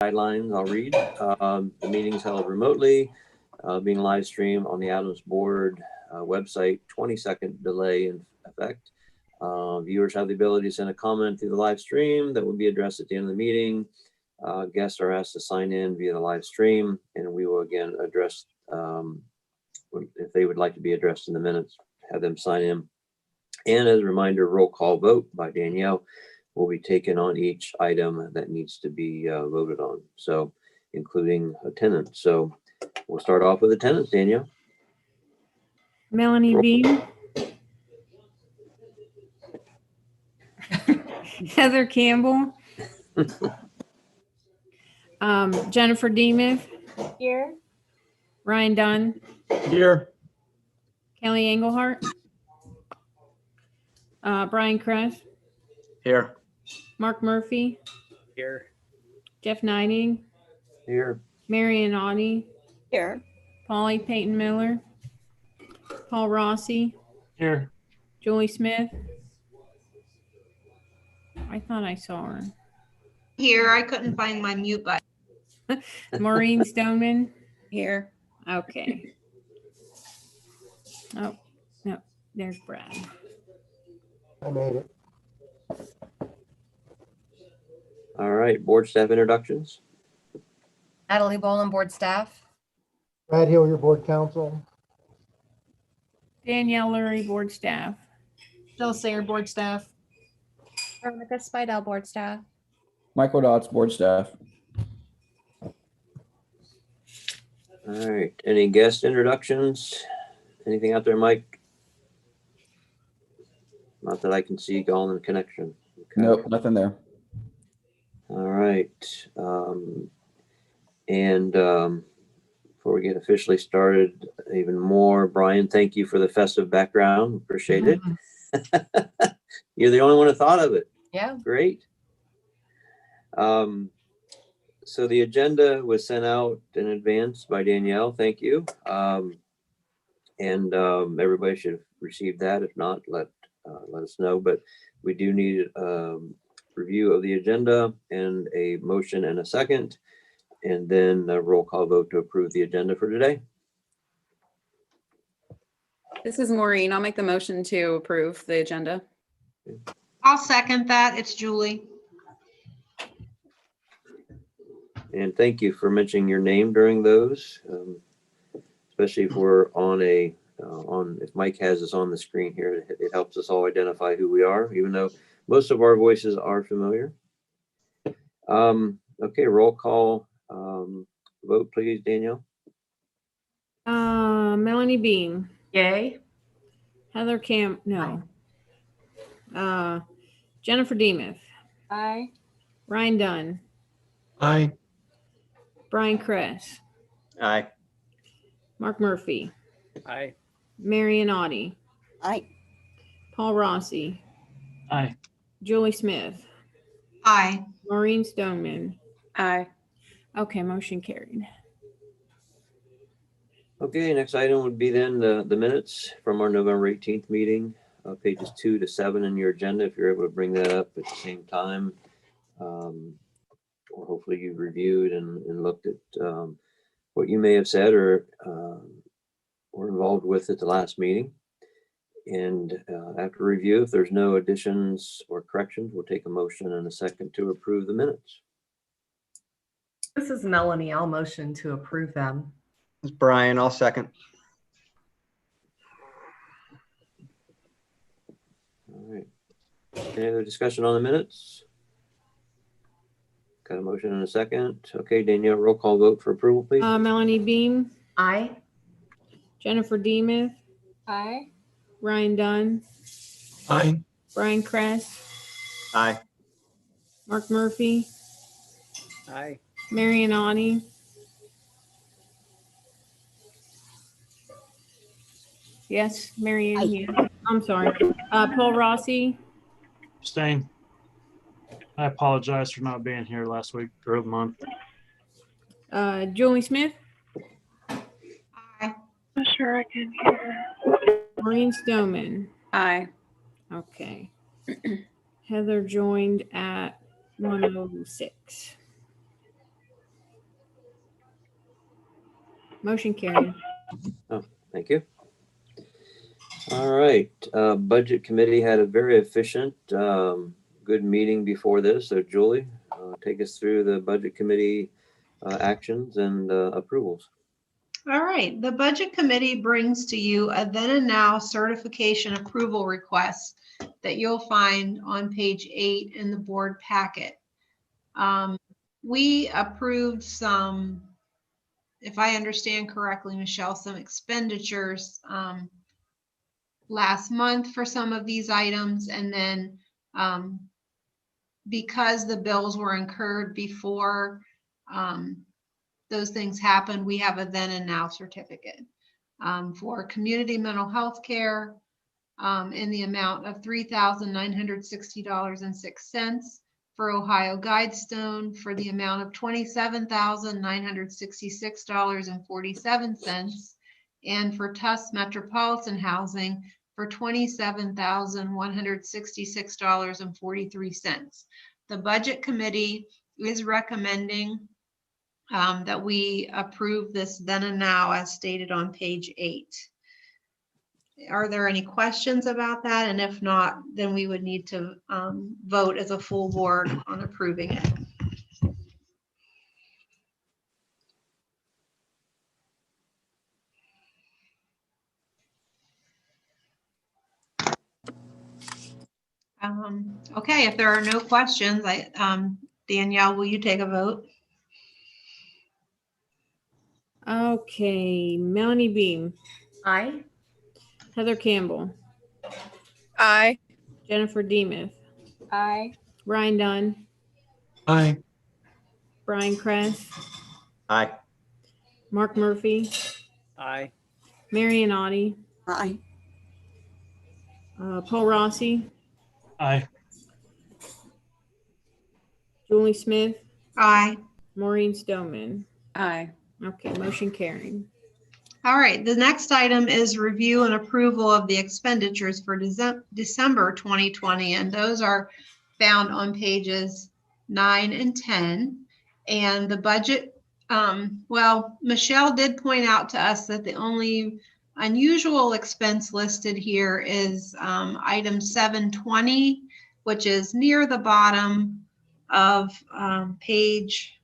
guidelines. I'll read. The meeting's held remotely, being live streamed on the ADAMHS board website. 20-second delay in effect. Viewers have the ability to send a comment through the live stream that will be addressed at the end of the meeting. Guests are asked to sign in via the live stream, and we will again address if they would like to be addressed in the minutes, have them sign in. And as a reminder, roll call vote by Danielle will be taken on each item that needs to be voted on, so including attendance. So we'll start off with attendance. Danielle. Melanie Bean. Heather Campbell. Jennifer Demuth. Here. Ryan Dunn. Here. Kelly Engelhart. Brian Kress. Here. Mark Murphy. Here. Jeff Nighting. Here. Marion Audie. Here. Polly Peyton Miller. Paul Rossi. Here. Julie Smith. I thought I saw her. Here, I couldn't find my mute button. Maureen Stoneman. Here. Okay. Oh, no, there's Brad. I made it. All right, board staff introductions. Natalie Boland, board staff. Brad Hill, your board counsel. Danielle Lurie, board staff. Jill Sayer, board staff. Veronica Spidell, board staff. Michael Dotz, board staff. All right, any guest introductions? Anything out there, Mike? Not that I can see all in connection. Okay. Nope, nothing there. All right. Before we get officially started, even more, Brian, thank you for the festive background. Appreciate it. You're the only one who thought of it. Yeah. Great. So the agenda was sent out in advance by Danielle. Thank you. Everybody should have received that. If not, let us know. But we do need review of the agenda and a motion and a second, and then a roll call vote to approve the agenda for today. This is Maureen. I'll make the motion to approve the agenda. I'll second that. It's Julie. And thank you for mentioning your name during those, especially if we're on if Mike has us on the screen here, it helps us all identify who we are, even though most of our voices are familiar. Okay, roll call vote, please, Danielle. Melanie Bean. Yay. Heather Jennifer Demuth. Aye. Ryan Dunn. Aye. Brian Kress. Aye. Mark Murphy. Aye. Marion Audie. Aye. Paul Rossi. Aye. Julie Smith. Aye. Maureen Stoneman. Aye. Okay, motion carried. Okay, next item would be then the minutes from our November 18th meeting, pages 2 to 7 in your agenda, if you're able to bring that up at the same time. Or hopefully you reviewed and looked at what you may have said or were involved with at the last meeting. And after review, if there's no additions or corrections, we'll take a motion and a second to approve the minutes. This is Melanie. I'll motion to approve them. It's Brian. I'll second. All right. Any other discussion on the minutes? Got a motion and a second. Okay, Danielle, roll call vote for approval, please. Melanie Beam. Aye. Jennifer Demuth. Aye. Ryan Dunn. Aye. Brian Kress. Aye. Mark Murphy. Aye. Marion Audie. Yes, Marion. Yeah. I'm sorry. Paul Rossi. Abstain. I apologize for not being here last week or the month. Julie Smith. Aye. I'm sure I can hear. Maureen Stoneman. Aye. Okay. Heather joined at 1:06. Motion carried. Thank you. All right, Budget Committee had a very efficient, good meeting before this. So Julie, take us through the Budget Committee actions and approvals. All right, the Budget Committee brings to you a then and now certification approval request that you'll find on page 8 in the board packet. We approved some, if I understand correctly, Michelle, some expenditures last month for some of these items, and then because the bills were incurred before those things happened, we have a then and now certificate for community mental health care in the amount of $3,960.06, for Ohio Guidestone for the amount of $27,966.47, and for Tufts Metropolitan Housing for $27,166.43. The Budget Committee is recommending that we approve this then and now as stated on page 8. Are there any questions about that? And if not, then we would need to vote as a full board on approving it. Okay, if there are no questions, Danielle, will you take a vote? Okay, Melanie Beam, Aye. Heather Campbell, Aye. Jennifer Demuth, Aye. Ryan Dunn, Aye. Brian Kress, Aye. Mark Murphy, Aye. Marion Audi, Aye. Paul Rossi, Aye. Julie Smith, Aye. Maureen Stoneman. Aye. Okay, motion carried. All right, the next item is review and approval of the expenditures for December 2020, and those are found on pages 9 and 10. And the budget, well, Michelle did point out to us that the only unusual expense listed here is item 720, which is near the bottom of page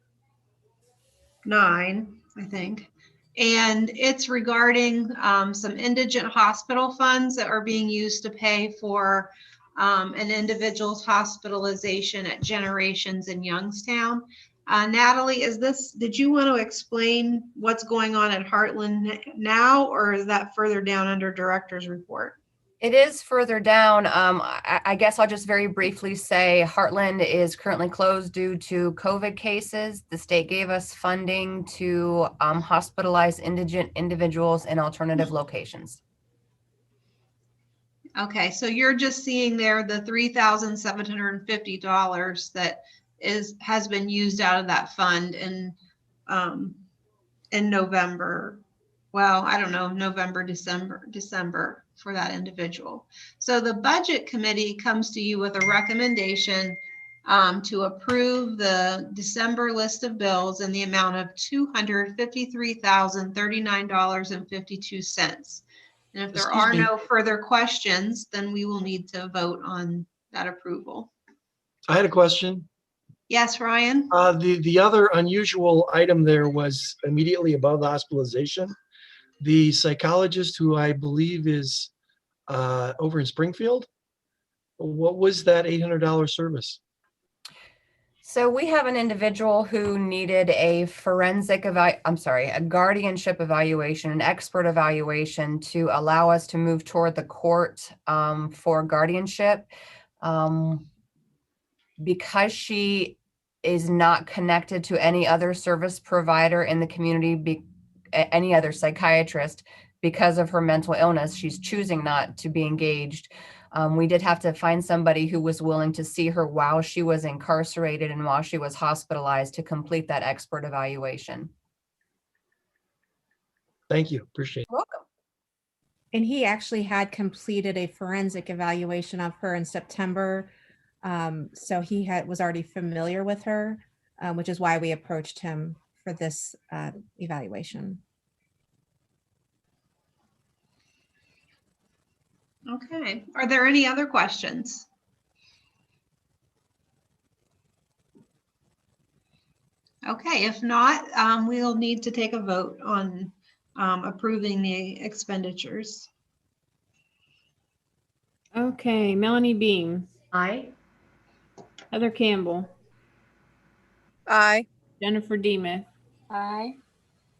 9, I think. And it's regarding some indigent hospital funds that are being used to pay for an individual's hospitalization at Generations in Youngstown. Natalie, did you want to explain what's going on at Heartland now, or is that further down under Director's Report? It is further down. I guess I'll just very briefly say Heartland is currently closed due to COVID cases. The state gave us funding to hospitalize indigent individuals in alternative locations. Okay, so you're just seeing there the $3,750 that has been used out of that fund in November. Well, I don't know, November, December for that individual. So the Budget Committee comes to you with a recommendation to approve the December list of bills in the amount of $253,039.52. And if there Excuse are me. no further questions, then we will need to vote on that approval. I had a question. Yes, Ryan? The other unusual item there was immediately above the hospitalization. The psychologist who I believe is over in Springfield. What was that $800 service? So we have an individual who needed a a guardianship evaluation, an expert evaluation to allow us to move toward the court for guardianship. Because she is not connected to any other service provider in the community, any other psychiatrist, because of her mental illness, she's choosing not to be engaged. We did have to find somebody who was willing to see her while she was incarcerated and while she was hospitalized to complete that expert evaluation. Thank you. Appreciate it. You're welcome. And he actually had completed a forensic evaluation of her in September. So he was already familiar with her, which is why we approached him for this evaluation. Okay, are there any other questions? Okay, if not, we'll need to take a vote on approving the expenditures. Okay, Melanie Bean, Aye. Heather Campbell, Aye. Jennifer Demuth, Aye.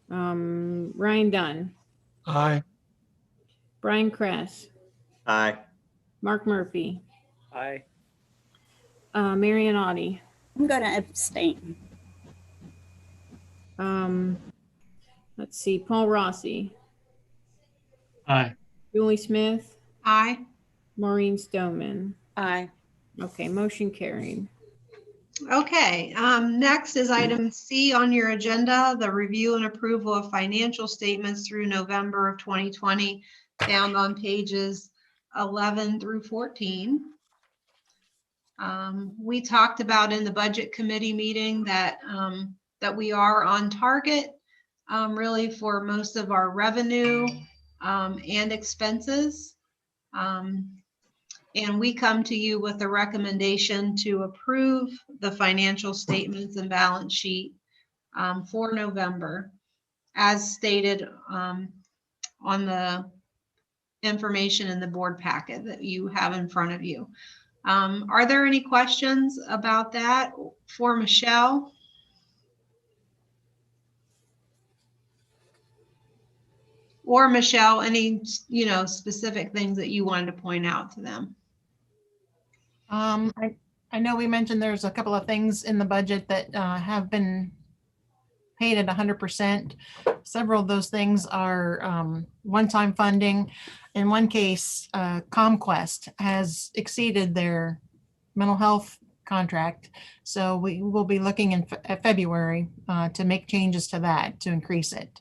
Ryan Dunn, Aye. Brian Kress, Aye. Mark Murphy, Aye. Marion Audi, I'm gonna abstain. let's see, Paul Rossi, Aye. Julie Smith, Aye. Maureen Stoneman. Aye. Okay, motion carried. Okay, next is item C on your agenda, the review and approval of financial statements through November of 2020, found on pages 11 through 14. We talked about in the budget committee meeting that that we are on target really for most of our revenue and expenses. And we come to you with a recommendation to approve the financial statements and balance sheet for November, as stated on the information in the board packet that you have in front of you. Are there any questions about that for Michelle? Or Michelle, any, specific things that you wanted to point out to them? I know we mentioned there's a couple of things in the budget that have been paid at 100%. Several of those things are one-time funding. In one case, ComQuest has exceeded their mental health contract. So we will be looking in February to make changes to that to increase it.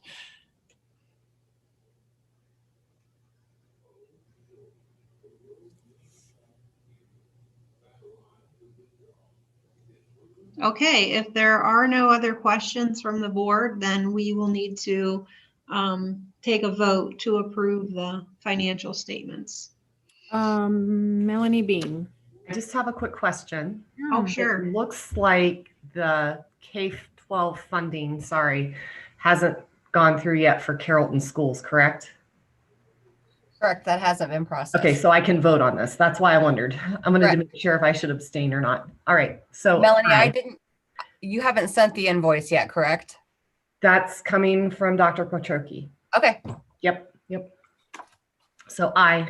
Okay, if there are no other questions from the board, then we will need to take a vote to approve the financial statements. Melanie Bean. I just have a quick question. Oh, sure. It looks like the K-12 funding, hasn't gone through yet for Carrollton schools, correct? Correct, that hasn't been processed. Okay, so I can vote on this. That's why I wondered. I wanted to Correct. make sure if I should abstain or not. All right, so Melanie, you haven't sent the invoice yet, correct? that's coming from Dr. Quattrochi. Okay. Yep. So I.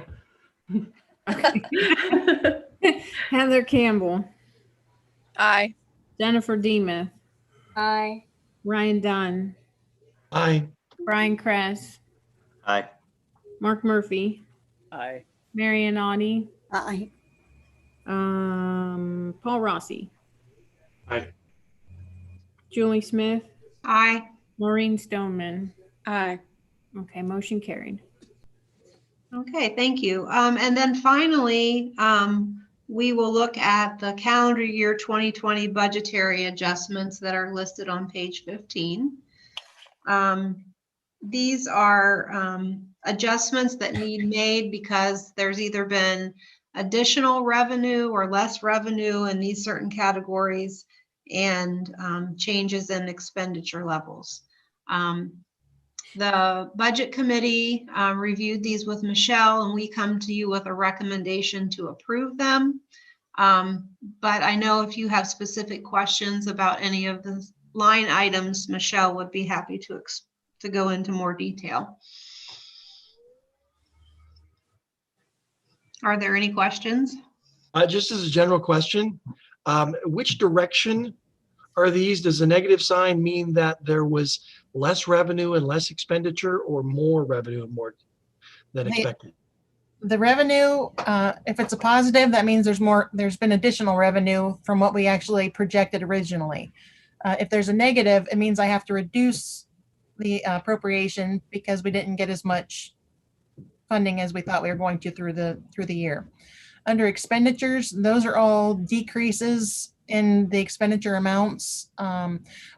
Heather Campbell, Aye. Jennifer Demuth, Aye. Ryan Dunn, Aye. Brian Kress, Aye. Mark Murphy, Aye. Marion Audi, Aye. Paul Rossi, Aye. Julie Smith, Aye. Maureen Stoneman. Aye. Okay, motion carried. Okay, thank you. And then finally, we will look at the calendar year 2020 budgetary adjustments that are listed on page 15. These are adjustments that need made because there's either been additional revenue or less revenue in these certain categories and changes in expenditure levels. The budget committee reviewed these with Michelle, and we come to you with a recommendation to approve them. But I know if you have specific questions about any of the line items, Michelle would be happy to go into more detail. Are there any questions? Just as a general question, which direction are these? Does the negative sign mean that there was less revenue and less expenditure, or more revenue and more than expected? The revenue, if it's a positive, that means there's been additional revenue from what we actually projected originally. If there's a negative, it means I have to reduce the appropriation because we didn't get as much funding as we thought we were going to through the year. Under expenditures, those are all decreases in the expenditure amounts.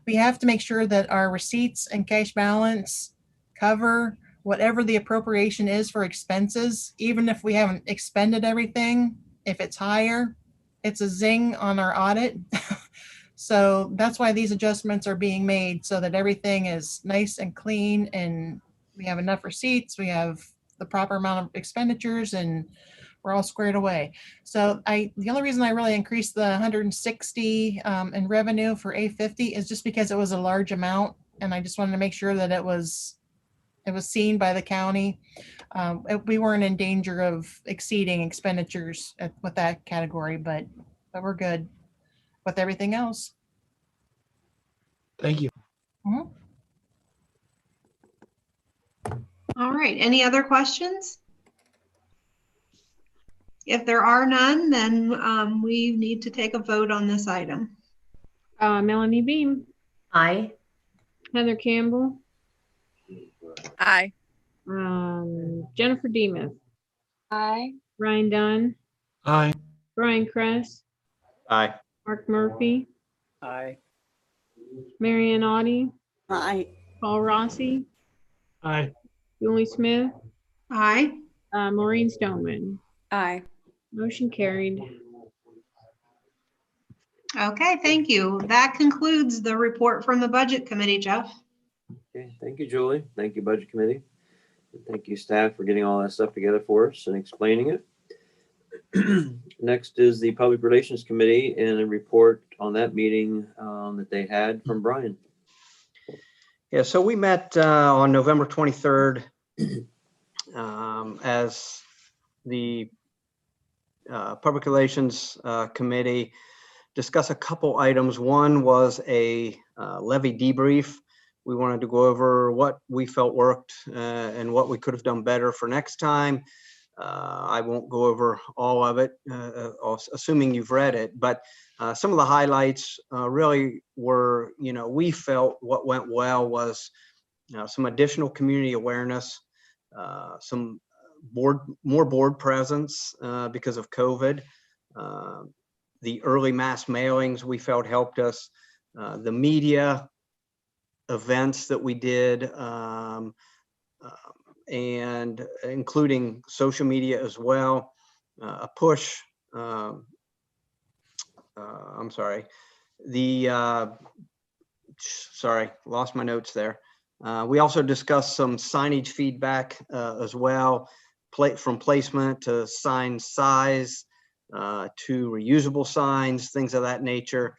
We have to make sure that our receipts and cash balance cover whatever the appropriation is for expenses, even if we haven't expended everything, if it's higher, it's a zing on our audit. So that's why these adjustments are being made, so that everything is nice and clean and we have enough receipts, we have the proper amount of expenditures, and we're all squared away. So the only reason I really increased the 160 in revenue for A50 is just because it was a large amount, and I just wanted to make sure that it was seen by the county. We weren't in danger of exceeding expenditures with that category, but we're good with everything else. Thank you. Mhm. All right, any other questions? If there are none, then we need to take a vote on this item. Melanie Beam, Aye. Heather Campbell, Aye. Jennifer Demuth, Aye. Ryan Dunn, Aye. Brian Kress, Aye. Mark Murphy, Aye. Marianne Audie, Aye. Paul Rossi, Aye. Julie Smith, Aye. Maureen Stoneman. Aye. Motion carried. Okay, thank you. That concludes the report from the Budget Committee, Jeff. Okay, thank you, Julie. Thank you, Budget Committee. And thank you, staff, for getting all that stuff together for us and explaining it. Next is the Public Relations Committee and a report on that meeting that they had from Brian. Yeah, so we met on November 23rd as the Public Relations Committee, discuss a couple items. One was a levy debrief. We wanted to go over what we felt worked and what we could have done better for next time. I won't go over all of it, assuming you've read it, but some of the highlights really were, we felt what went well was some additional community awareness, some more board presence because of COVID. The early mass mailings we felt helped us. The media events that we did, and including social media as well. A push, I'm sorry, sorry, lost my notes there. We also discussed some signage feedback as well, from placement to sign size, to reusable signs, things of that nature.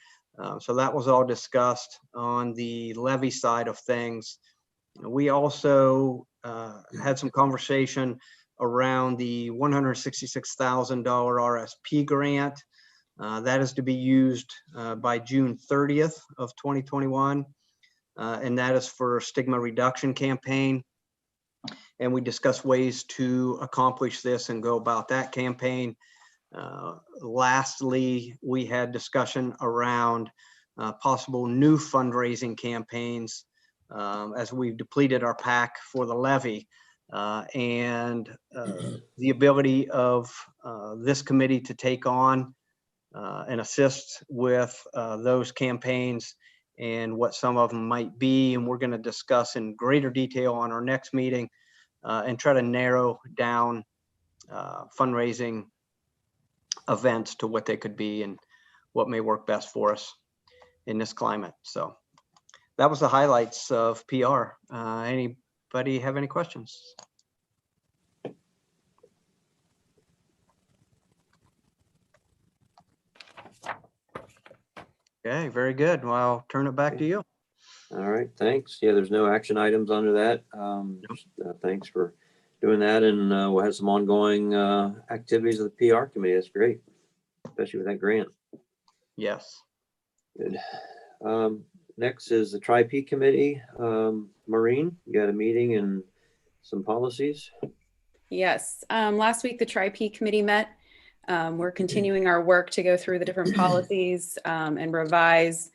So that was all discussed on the levy side of things. We also had some conversation around the $166,000 RSP grant. That is to be used by June 30th of 2021. And that is for stigma reduction campaign. And we discussed ways to accomplish this and go about that campaign. Lastly, we had discussion around possible new fundraising campaigns as we've depleted our PAC for the levy, and the ability of this committee to take on and assist with those campaigns and what some of them might be. And we're going to discuss in greater detail on our next meeting and try to narrow down fundraising events to what they could be and what may work best for us in this climate. So that was the highlights of PR. Anybody have any questions? Okay, very good. Well, I'll turn it back to you. All right, thanks. Yeah, there's no action items under that. Thanks for doing that, and we'll have some ongoing activities of the PR committee. That's great, especially with that grant. Yes. Good. Next is the Tri-P committee. Maureen, you got a meeting and some policies? Yes. Last week, the Tri-P committee met. We're continuing our work to go through the different policies and revise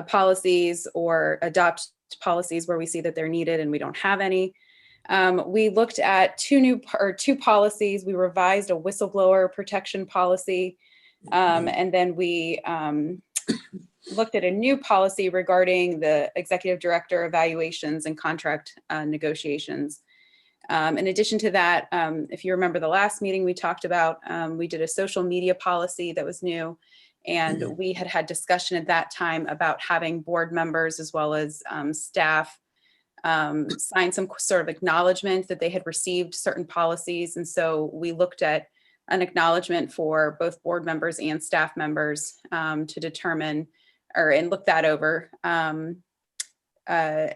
policies or adopt policies where we see that they're needed and we don't have any. We looked at two policies. We revised a whistleblower protection policy, and then we looked at a new policy regarding the executive director evaluations and contract negotiations. In addition to that, if you remember the last meeting we talked about, we did a social media policy that was new. And we had discussion at that time about having board members as well as staff sign some sort of acknowledgement that they had received certain policies. And so we looked at an acknowledgement for both board members and staff members to determine and look that over and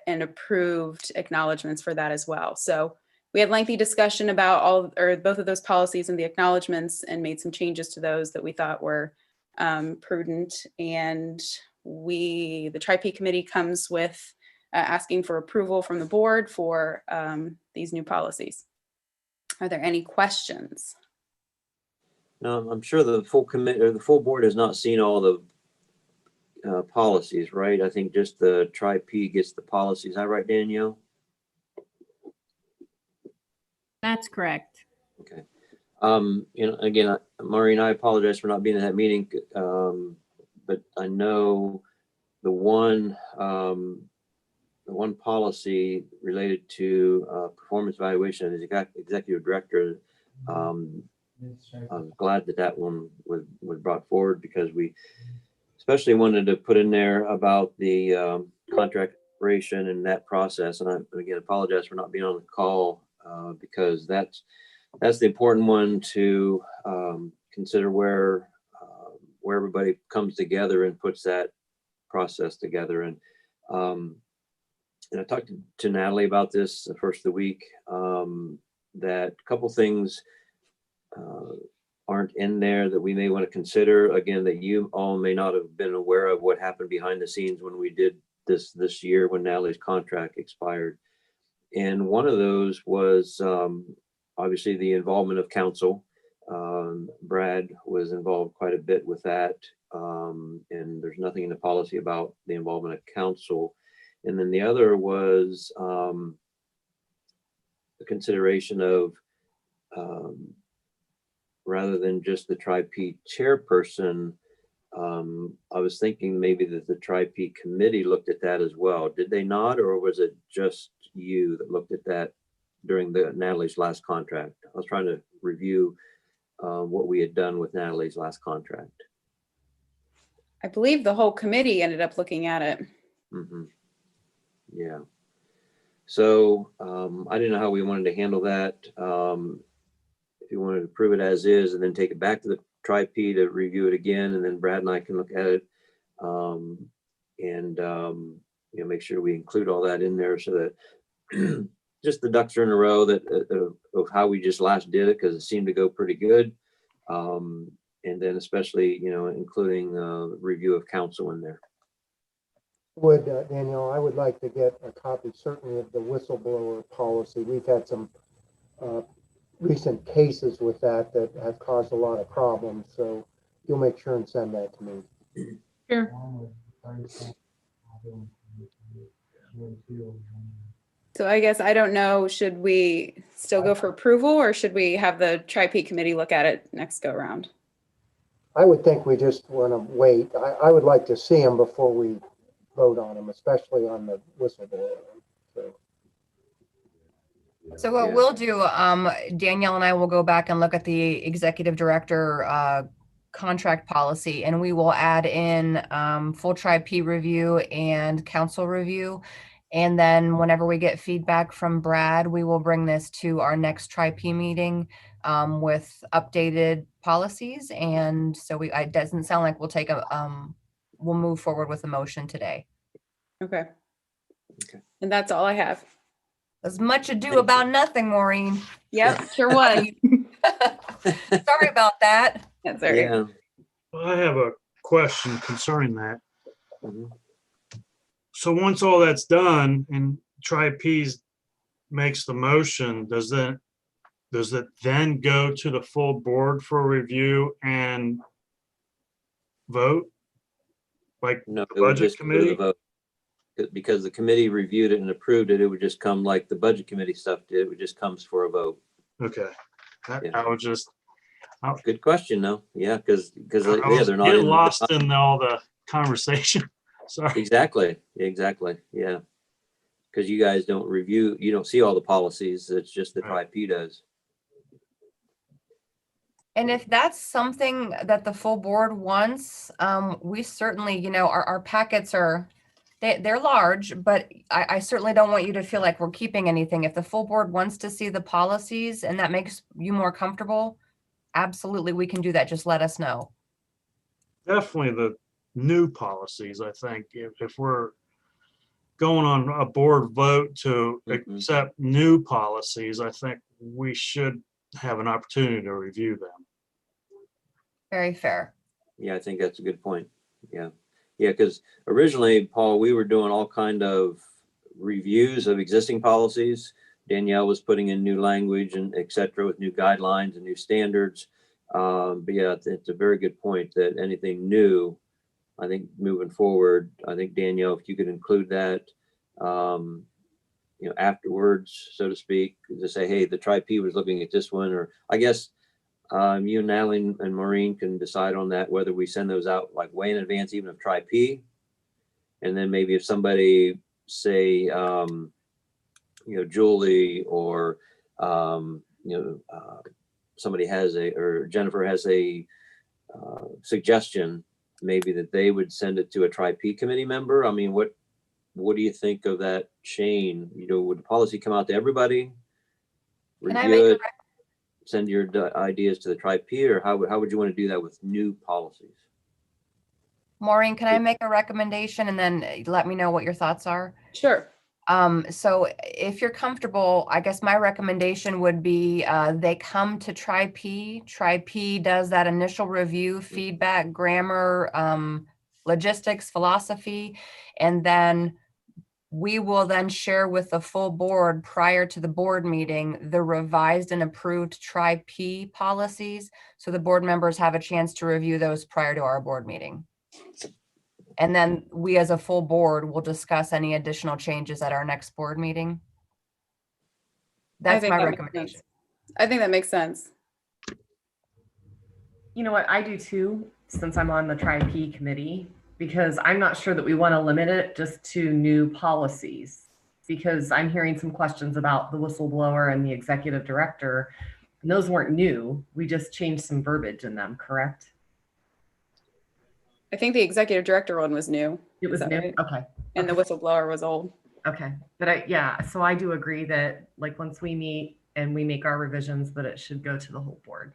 approved acknowledgements for that as well. So we had lengthy discussion about both of those policies and the acknowledgements, and made some changes to those that we thought were prudent. And the Tri-P committee comes with asking for approval from the board for these new policies. Are there any questions? No, I'm sure the full committee or the full board has not seen all the policies, right? I think just the Tri-P gets the policies. Is that right, Danielle? That's correct. Okay. Again, Maureen, I apologize for not being in that meeting, but I know the one policy related to performance evaluation as executive director. I'm glad that one was brought forward, because we especially wanted to put in there about the contract expiration and that process. And I, again, apologize for not being on the call because that's the important one to consider, where everybody comes together and puts that process together. And I talked to Natalie about this the first of the week, that a couple things aren't in there that we may want to consider. Again, that you all may not have been aware of what happened behind the scenes when we did this year when Natalie's contract expired. And one of those was obviously the involvement of council. Brad was involved quite a bit with that. And there's nothing in the policy about the involvement of council. And then the other was the consideration of rather than just the Tri-P chairperson, I was thinking maybe that the Tri-P committee looked at that as well. Did they not, or was it just you that looked at that during Natalie's last contract? I was trying to review what we had done with Natalie's last contract. I believe the whole committee ended up looking at it. Mm-hmm. Yeah. So I didn't know how we wanted to handle that. If you wanted to approve it as is and then take it back to the Tri-P to review it again, and then Brad and I can look at it and make sure we include all that in there, so that just the ducks are in a row of how we just last did it, because it seemed to go pretty good. And then especially, including review of council in there. Danielle, I would like to get a copy certainly of the whistleblower policy. We've had some recent cases with that have caused a lot of problems. So you'll make sure and send that to me. Sure. So I guess I don't know, should we still go for approval, or should we have the Tri-P committee look at it next go round? I would think we just want to wait. I would like to see them before we vote on them, especially on the whistleblower. So what we'll do, Danielle and I will go back and look at the executive director contract policy, and we will add in full Tri-P review and council review. And then whenever we get feedback from Brad, we will bring this to our next Tri-P meeting with updated policies. And so it doesn't sound like we'll move forward with a motion today. Okay. And that's all I have. As much ado about nothing, Maureen. Yep, sure was. Sorry about that. That's all right. Yeah. Well, I have a question concerning that. Mm-hmm. So once all that's done and Tri-P's makes the motion, does it then go to the full board for review and vote? Like No, the budget committee? Because the committee reviewed it and approved it, it would just come like the budget committee stuff did. It would just comes for a vote. Okay. Yeah. I was just. Good question, though. Yeah, because they're not getting lost in all the conversation. Sorry. Exactly. Yeah. because you guys don't review, you don't see all the policies. It's just the TRI-P does. And if that's something that the full board wants, we certainly, you know, our packets are, they're large, but I certainly don't want you to feel like we're keeping anything. If the full board wants to see the policies and that makes you more comfortable, absolutely, we can do that. Just let us know. Definitely the new policies, I think, if we're going on a board vote to accept new policies, I think we should have an opportunity to review them. Very fair. Yeah, I think that's a good point. Yeah. Yeah, because originally, Paul, we were doing all kind of reviews of existing policies. Danielle was putting in new language and et cetera with new guidelines and new standards. But yeah, it's a very good point that anything new, I think moving forward, I think Danielle, if you could include that, you know, afterwards, so to speak, to say, hey, the TRI-P was looking at this one, or I guess you and Natalie and Maureen can decide on that, whether we send those out like way in advance, even of TRI-P. And then maybe if somebody say, you know, Julie or, you know, somebody has or Jennifer has a suggestion, maybe that they would send it to a TRI-P committee member. I mean, what do you think of that chain? You know, would the policy come out to everybody? Review it, send your ideas to the TRI-P, or how would you want to do that with new policies? Maureen, can I make a recommendation and then let me know what your thoughts are? Sure. So if you're comfortable, I guess my recommendation would be they come to TRI-P. TRI-P does that initial review, feedback, grammar, logistics, philosophy, and then we will then share with the full board prior to the board meeting the revised and approved TRI-P policies. So the board members have a chance to review those prior to our board meeting. And then we as a full board will discuss any additional changes at our next board meeting. That's my recommendation. I think that makes sense. You know what, I do too, since I'm on the TRI-P committee, because I'm not sure that we want to limit it just to new policies, because I'm hearing some questions about the whistleblower and the executive director, and those weren't new. We just changed some verbiage in them, correct? I think the executive director one was new. It was new? Right? Okay. And the whistleblower was old. Okay. But yeah, so I do agree that like once we meet and we make our revisions, that it should go to the whole board,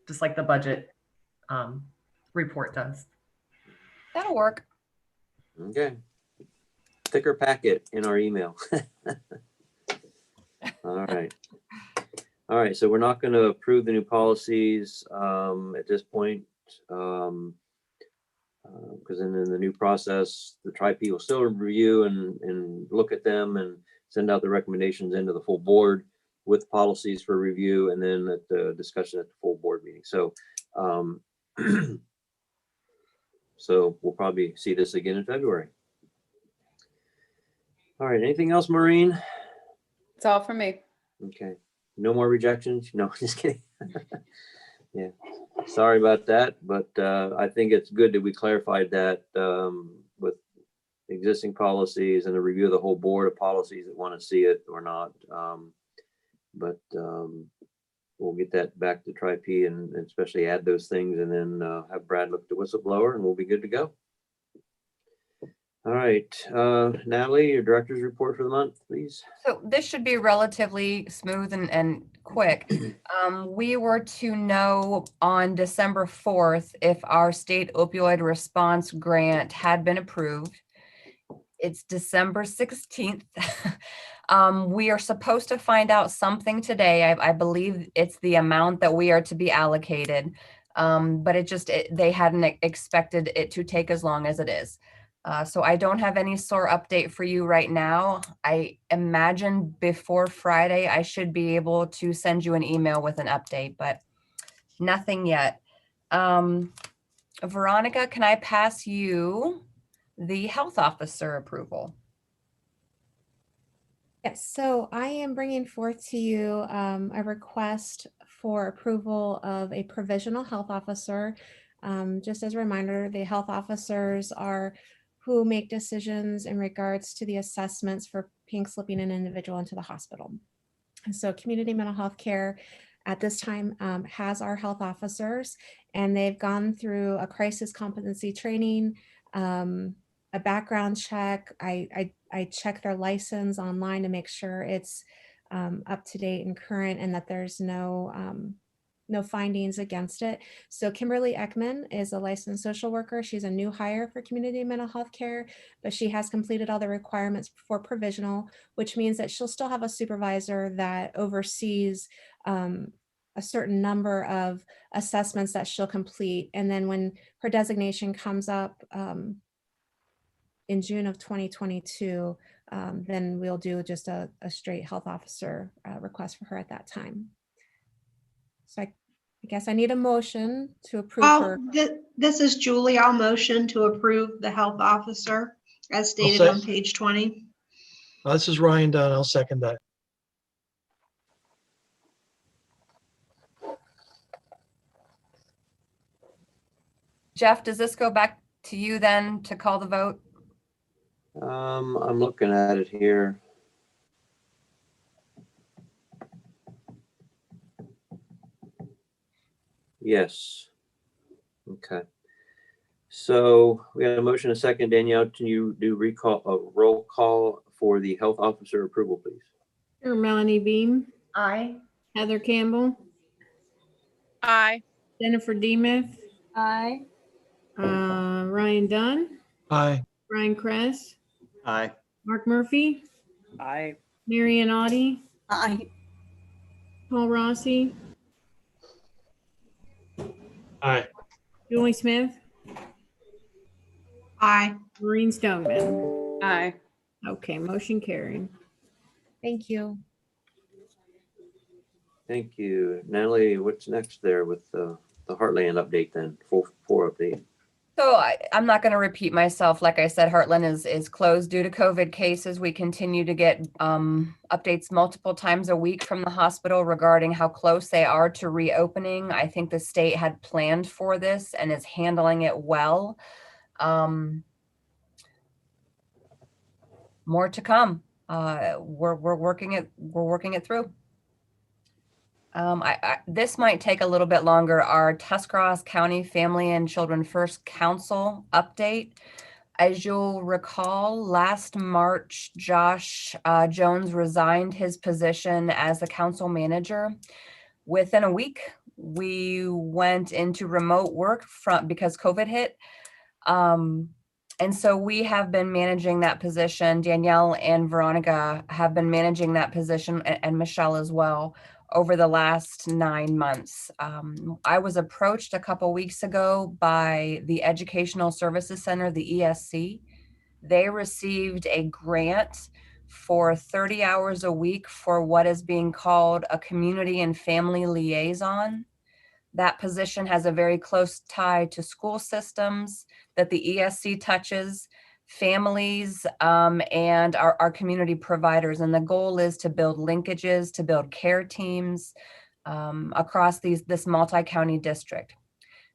just like the budget report does. That'll work. Okay. Thicker packet in our email. All right. All right. So we're not going to approve the new policies at this point. Because then in the new process, the TRI-P will still review and look at them and send out the recommendations into the full board with policies for review, and then at the discussion at the full board meeting. So, so we'll probably see this again in February. All right. Anything else, Maureen? It's all from me. Okay. No more rejections? No, just kidding. Yeah. Sorry about that, but I think it's good that we clarified that with existing policies and a review of the whole board of policies that want to see it or not. But we'll get that back to TRI-P and especially add those things, and then have Brad look at the whistleblower, and we'll be good to go. All right, Natalie, your director's report for the month, please. So this should be relatively smooth and quick. We were to know on December 4th if our state opioid response grant had been approved. It's December 16th. We are supposed to find out something today. I believe it's the amount that we are to be allocated, but they hadn't expected it to take as long as it is. So I don't have any sore update for you right now. I imagine before Friday, I should be able to send you an email with an update, but nothing yet. Veronica, can I pass you the health officer approval? Yes, so I am bringing forth to you a request for approval of a provisional health officer. Just as a reminder, the health officers are who make decisions in regards to the assessments for pink slipping an individual into the hospital. And so community mental health care at this time has our health officers, and they've gone through a crisis competency training, a background check. I check their license online to make sure it's up to date and current, and that there's no findings against it. So Kimberly Ekman is a licensed social worker. She's a new hire for community mental health care, but she has completed all the requirements for provisional, which means that she'll still have a supervisor that oversees a certain number of assessments that she'll complete. And then when her designation comes up in June of 2022, then we'll do just a straight health officer request for her at that time. So I guess I need a motion to approve her. This is Julie. I'll motion to approve the health officer as stated on page 20. This is Ryan Dunn. I'll second that. Jeff, does this go back to you then to call the vote? I'm looking at it here. Yes. Okay. So we have a motion, a second. Danielle, can you do roll call for the health officer approval, please? Sure. Melanie Beam, Aye. Heather Campbell, Aye. Jennifer Demuth, Aye. Ryan Dunn, Aye. Brian Kress, Aye. Mark Murphy, Aye. Marian Audi, Aye. Paul Rossi, Aye. Julie Smith, Aye. Maureen Stoneman. Aye. Okay, motion carried. Thank you. Thank you. Natalie, what's next there with the Heartland update then, 4 update? So I'm not going to repeat myself. Like I said, Heartland is closed due to COVID cases. We continue to get updates multiple times a week from the hospital regarding how close they are to reopening. I think the state had planned for this and is handling it well. More to come. We're working it through. This might take a little bit longer. Our Tuscarawas County Family and Children First Council update. As you'll recall, last March, Josh Jones resigned his position as the council manager. Within a week, we went into remote work because COVID hit. And so we have been managing that position. Danielle and Veronica have been managing that position, and Michelle as well, over the last 9 months. I was approached a couple weeks ago by the Educational Services Center, the ESC. They received a grant for 30 hours a week for what is being called a community and family liaison. That position has a very close tie to school systems that the ESC touches, families, and our community providers. And the goal is to build linkages, to build care teams across this multi-county district.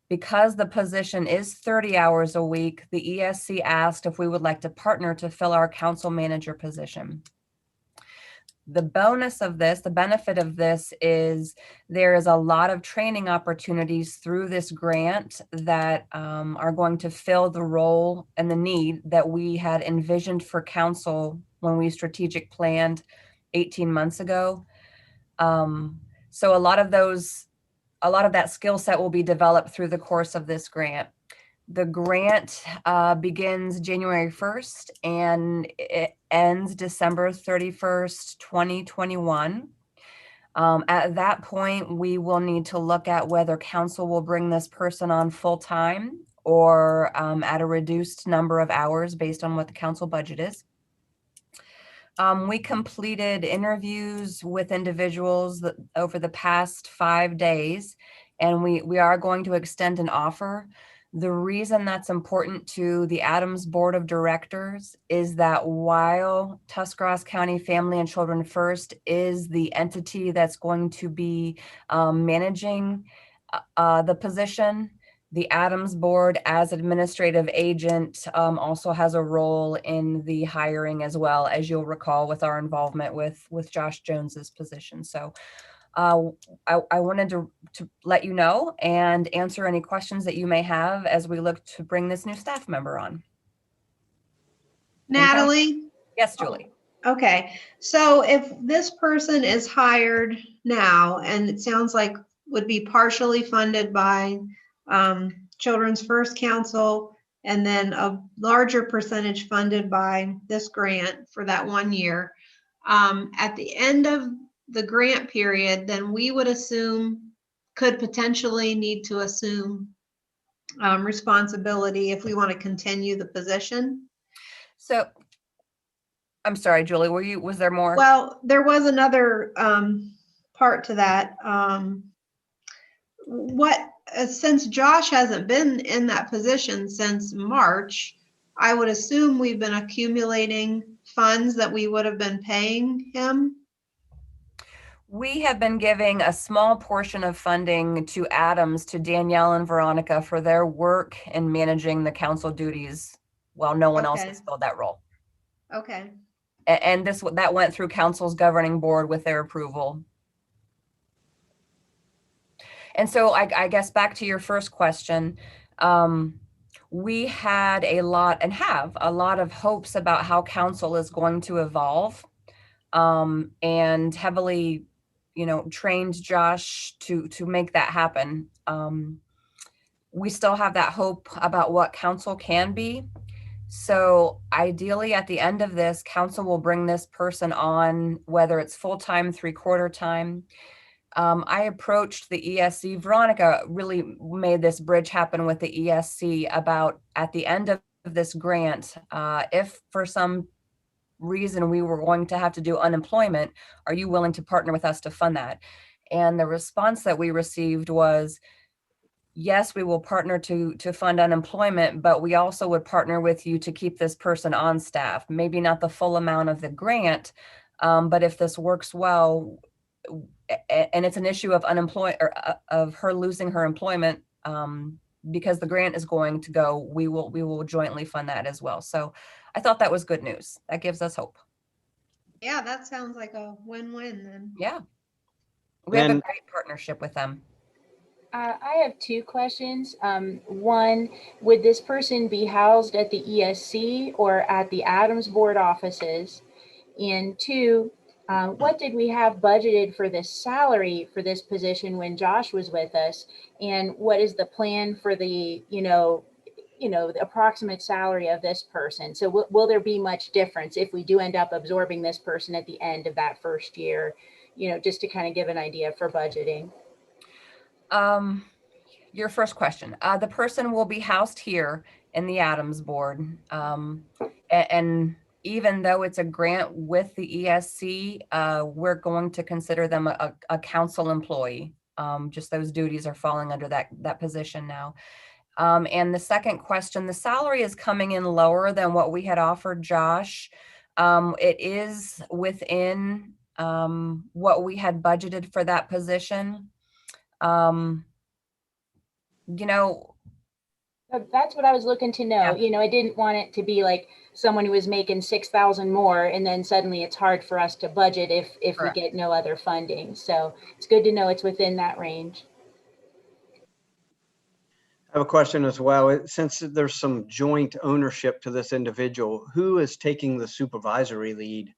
Because the position is 30 hours a week, the ESC asked if we would like to partner to fill our council manager position. The bonus of this, the benefit of this is there is a lot of training opportunities through this grant that are going to fill the role and the need that we had envisioned for council when we strategic planned 18 months ago. So a lot of that skill set will be developed through the course of this grant. The grant begins January 1st and it ends December 31st, 2021. At that point, we will need to look at whether council will bring this person on full time or at a reduced number of hours based on what the council budget is. We completed interviews with individuals over the past 5 days, and we are going to extend an offer. The reason that's important to the ADAMHS Board of Directors is that while Tuscarawas County Family and Children First is the entity that's going to be managing the position, The ADAMHS board as administrative agent also has a role in the hiring as well, as you'll recall with our involvement with Josh Jones's position. So I wanted to let you know and answer any questions that you may have as we look to bring this new staff member on. Natalie? Yes, Julie. Okay, so if this person is hired now, and it sounds like would be partially funded by Children's First Council, and then a larger percentage funded by this grant for that 1 year, at the end of the grant period, then we would assume, could potentially need to assume responsibility if we want to continue the position. So I'm sorry, Julie, was there more? Well, there was another part to that. Since Josh hasn't been in that position since March, I would assume we've been accumulating funds that we would have been paying him. We have been giving a small portion of funding to ADAMHS, to Danielle and Veronica, for their work in managing the council duties while no one else has filled that role. Okay. And that went through council's governing board with their approval. And so I guess back to your first question, we had a lot and have a lot of hopes about how council is going to evolve, and heavily, trained Josh to make that happen. We still have that hope about what council can be. So ideally, at the end of this, council will bring this person on, whether it's full-time, three-quarter time. I approached the ESC. Veronica really made this bridge happen with the ESC about, at the end of this grant, if for some reason we were going to have to do unemployment, are you willing to partner with us to fund that? And the response that we received was, yes, we will partner to fund unemployment, but we also would partner with you to keep this person on staff. Maybe not the full amount of the grant, but if this works well, and it's an issue of of her losing her employment, because the grant is going to go, we will jointly fund that as well. So I thought that was good news. That gives us hope. Yeah, that sounds like a win-win then. Yeah. We have a great partnership with them. I have two questions. One, would this person be housed at the ESC or at the ADAMHS board offices? And two, what did we have budgeted for this salary for this position when Josh was with us? And what is the plan for the, the approximate salary of this person? So will there be much difference if we do end up absorbing this person at the end of that first year, just to kind of give an idea for budgeting? Your first question, the person will be housed here in the ADAMHS board. And even though it's a grant with the ESC, we're going to consider them a council employee. Just those duties are falling under that position now. And the second question, the salary is coming in lower than what we had offered Josh. It is within what we had budgeted for that position. That's what I was looking to know. Yeah. I didn't want it to be like someone who was making 6,000 more and then suddenly it's hard for us to budget if we get no other funding. So it's good to know it's within that range. I have a question as well. Since there's some joint ownership to this individual, who is taking the supervisory lead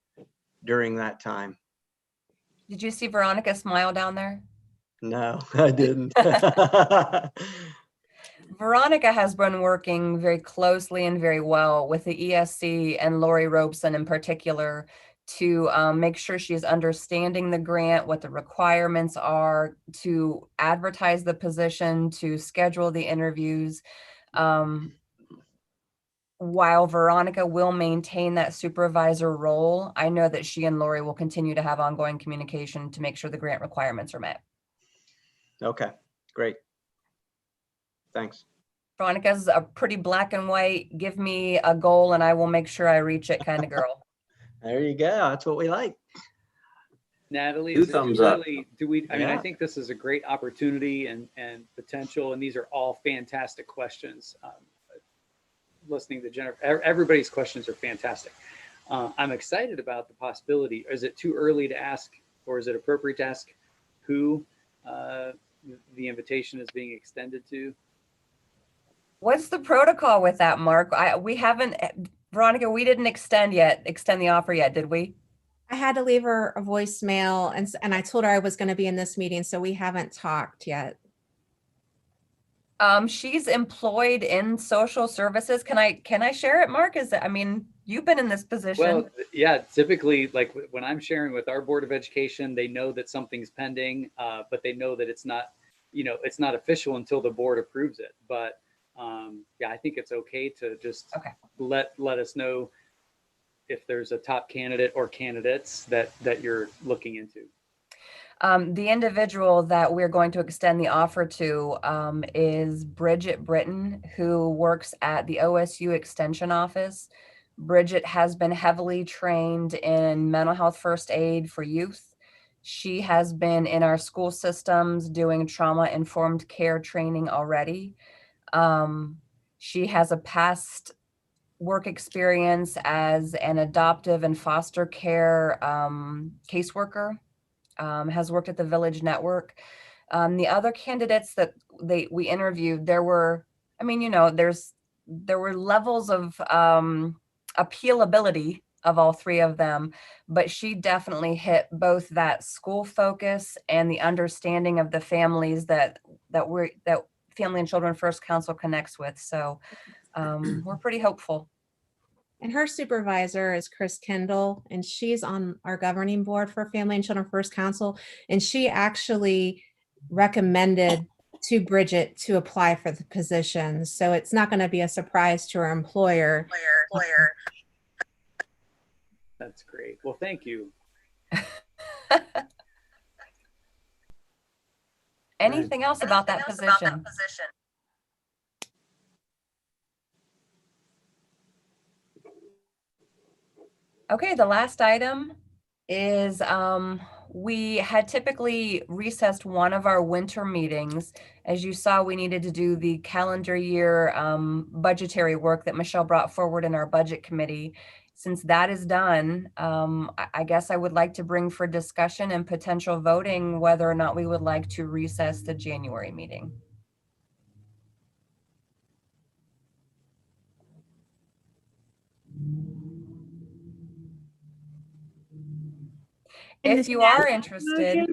during that time? Did you see Veronica smile down there? No, I didn't. Veronica has been working very closely and very well with the ESC and Lori Robeson in particular to make sure she's understanding the grant, what the requirements are, to advertise the position, to schedule the interviews. While Veronica will maintain that supervisor role, I know that she and Lori will continue to have ongoing communication to make sure the grant requirements are met. Okay, great. Thanks. Veronica's a pretty black and white, give me a goal and I will make sure I reach it kind of girl. There you go. That's what we like. Natalie, Two is it too thumbs up. early? Do we, I mean, I Yeah. think this is a great opportunity and potential, and these are all fantastic questions. Listening to Jennifer, everybody's questions are fantastic. I'm excited about the possibility. Is it too early to ask, or is it appropriate to ask who the invitation is being extended to? What's the protocol with that, Mark? We haven't, Veronica, we didn't extend the offer yet, did we? I had to leave her a voicemail and I told her I was going to be in this meeting, so we haven't talked yet. She's employed in social services. Can I share it, Mark? I mean, you've been in this position. Well, yeah, typically, like when I'm sharing with our Board of Education, they know that something's pending, but they know that it's not, it's not official until the board approves it. But yeah, I think it's okay to just let us know if there's a top candidate or candidates that you're looking into. The individual that we're going to extend the offer to is Bridget Britton, who works at the OSU Extension Office. Bridget has been heavily trained in mental health first aid for youth. She has been in our school systems doing trauma-informed care training already. She has a past work experience as an adoptive and foster care caseworker. Has worked at the Village Network. The other candidates that we interviewed, there were levels of appealability of all three of them, but she definitely hit both that school focus and the understanding of the families that Family and Children First Council connects with. So we're pretty hopeful. And her supervisor is Chris Kendall, and she's on our governing board for Family and Children First Council. And she actually recommended to Bridget to apply for the position. So it's not going to be a surprise to her employer. That's great. Well, thank you. Anything else about that position? Okay, the last item is we had typically recessed one of our winter meetings. As you saw, we needed to do the calendar year budgetary work that Michelle brought forward in our budget committee. Since that is done, I guess I would like to bring for discussion and potential voting whether or not we would like to recess the January meeting. If you are interested,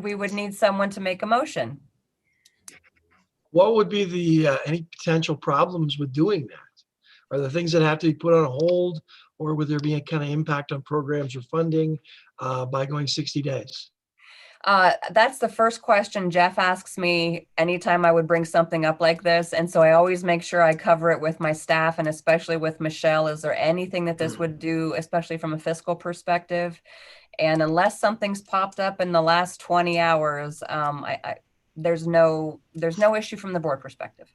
we would need someone to make a motion. What would be the any potential problems with doing that? Are there things that have to be put on hold, or would there be a kind of impact on programs or funding by going 60 days? That's the first question Jeff asks me anytime I would bring something up like this. And so I always make sure I cover it with my staff and especially with Michelle. Is there anything that this would do, especially from a fiscal perspective? And unless something's popped up in the last 20 hours, there's no issue from the board perspective.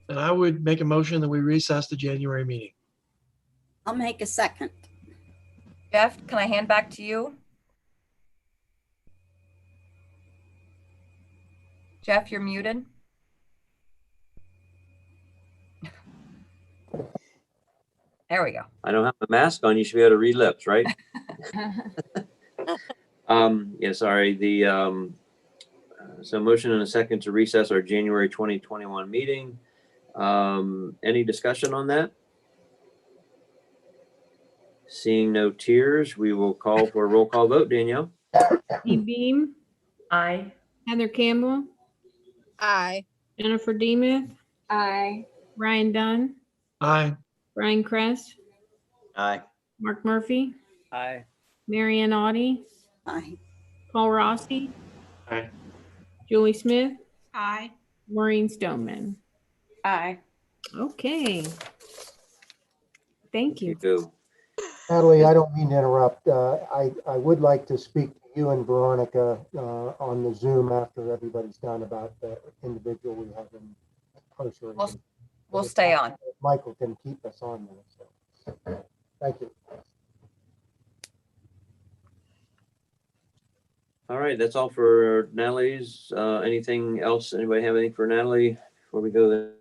And I would make a motion that we recess the January meeting. I'll make a second. Jeff, can I hand back to you? Jeff, you're muted. There we go. I don't have a mask on. You should be able to read lips, right? Yeah, sorry. So motion and a second to recess our January 2021 meeting. Any discussion on that? Seeing no tears, we will call for a roll call vote. Danielle? Steve Beam, Aye. Heather Campbell, Aye. Jennifer Demuth, Aye. Ryan Dunn, Aye. Brian Kress, Aye. Mark Murphy, Aye. Marianne Audie, Aye. Paul Rossi, Aye. Julie Smith, Aye. Maureen Stoneman. Aye. Okay. Thank you. Natalie, I don't mean to interrupt. I would like to speak to you and Veronica on the Zoom after everybody's done about the individual we have incarcerated. We'll stay on. Michael can keep us on there. So. Thank you. All right, that's all for Natalie's. Anything else? Anybody have anything for Natalie before we go there?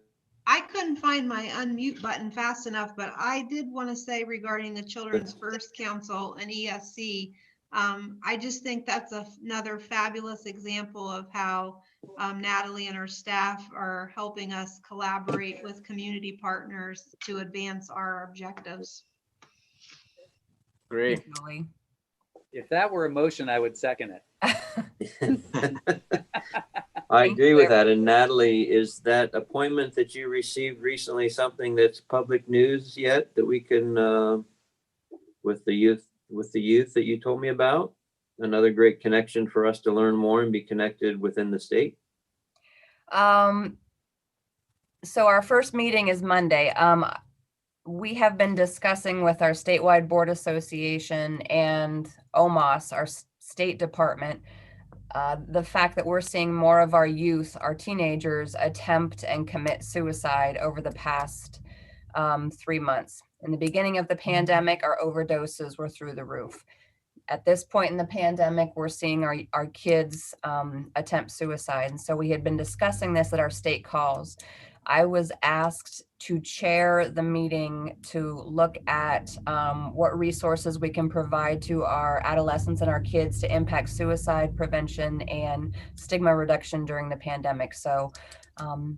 I couldn't find my unmute button fast enough, but I did want to say regarding the Children's First Council and ESC, I just think that's another fabulous example of how Natalie and her staff are helping us collaborate with community partners to advance our objectives. Great. Julie. If that were a motion, I would second it. I agree with that. And Natalie, is that appointment that you received recently something that's public news yet that we can, with the youth that you told me about? Another great connection for us to learn more and be connected within the state. So our first meeting is Monday. We have been discussing with our statewide board association and OMOS, our state department, the fact that we're seeing more of our youth, our teenagers, attempt and commit suicide over the past 3 months. In the beginning of the pandemic, our overdoses were through the roof. At this point in the pandemic, we're seeing our kids attempt suicide. And so we had been discussing this at our state calls. I was asked to chair the meeting to look at what resources we can provide to our adolescents and our kids to impact suicide prevention and stigma reduction during the pandemic. So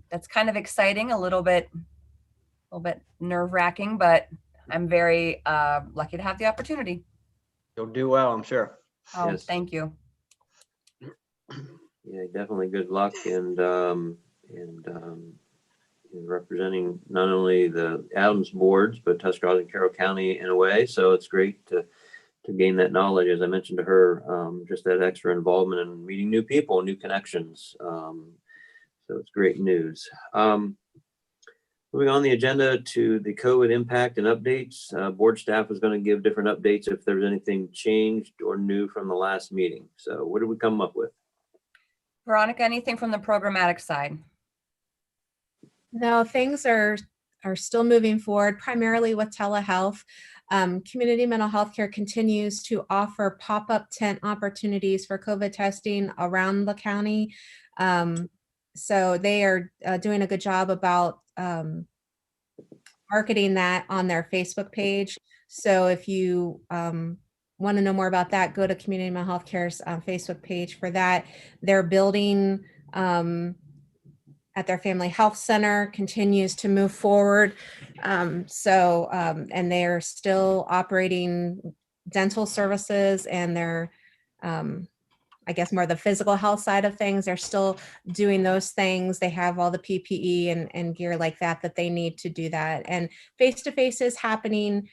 that's kind of exciting, a little bit nerve-wracking, but I'm very lucky to have the opportunity. You'll do well, I'm sure. Oh, Yes. Thank you. Yeah, definitely good luck and representing not only the ADAMHS boards, but Tuscarawas and Carroll County in a way. So it's great to gain that knowledge. As I mentioned to her, just that extra involvement in meeting new people, new connections. So it's great news. Moving on the agenda to the COVID impact and updates. Board staff is going to give different updates if there's anything changed or new from the last meeting. So what did we come up with? Veronica, anything from the programmatic side? No, things are still moving forward, primarily with telehealth. Community mental health care continues to offer pop-up tent opportunities for COVID testing around the county. So they are doing a good job about marketing that on their Facebook page. So if you want to know more about that, go to Community Mental Health Care's Facebook page for that. They're building at their family health center, continues to move forward. And they're still operating dental services, and they're, I guess, more the physical health side of things. They're still doing those things. They have all the PPE and gear like that they need to do that. And face-to-face is happening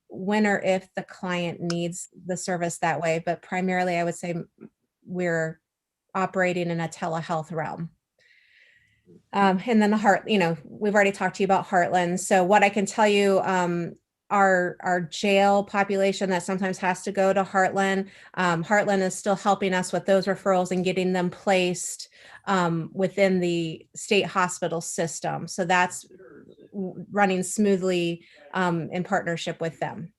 when or if the client needs the service that way. But primarily, I would say we're operating in a telehealth realm. And then we've already talked to you about Heartland. So what I can tell you, our jail population that sometimes has to go to Heartland, Heartland is still helping us with those referrals and getting them placed within the state hospital system. So that's running smoothly in partnership with them.